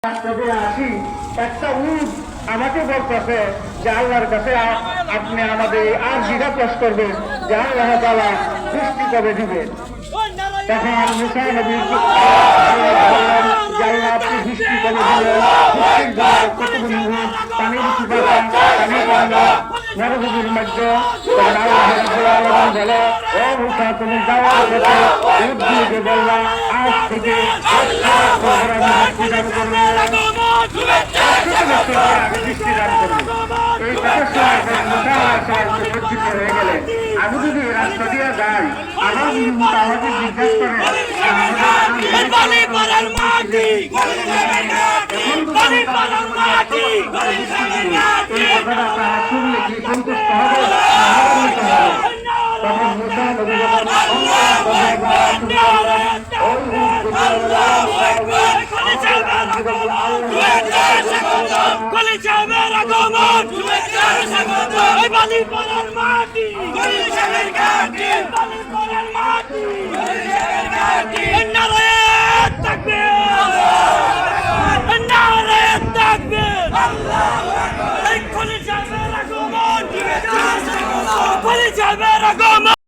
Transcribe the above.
আসি একটা উট আমাকে বলতেছে যে আল্লাহর কাছে আপনি আমাদের আর জিজ্ঞাসা পেশ করবেন যে আল্লাহ তাআলা বৃষ্টি কবে দিবেন। তখন মুসা নবী আল্লাহ আপনি বৃষ্টি কবে দিবেন, কতগুলি পানির সুপাতা পানি পাওয়া মরুভূমির মধ্যে। তখন আল্লাহ রাব্বুল আলামিন বলে, ও মুসা তুমি যাওয়ার পথে উট দিয়ে বললা আজ থেকে আমি যদি রাস্তা দিয়ে যাই আমার আমাকে জিজ্ঞাসা শুনলে কি সন্তুষ্ট হবে? তখন মুসা নবী Police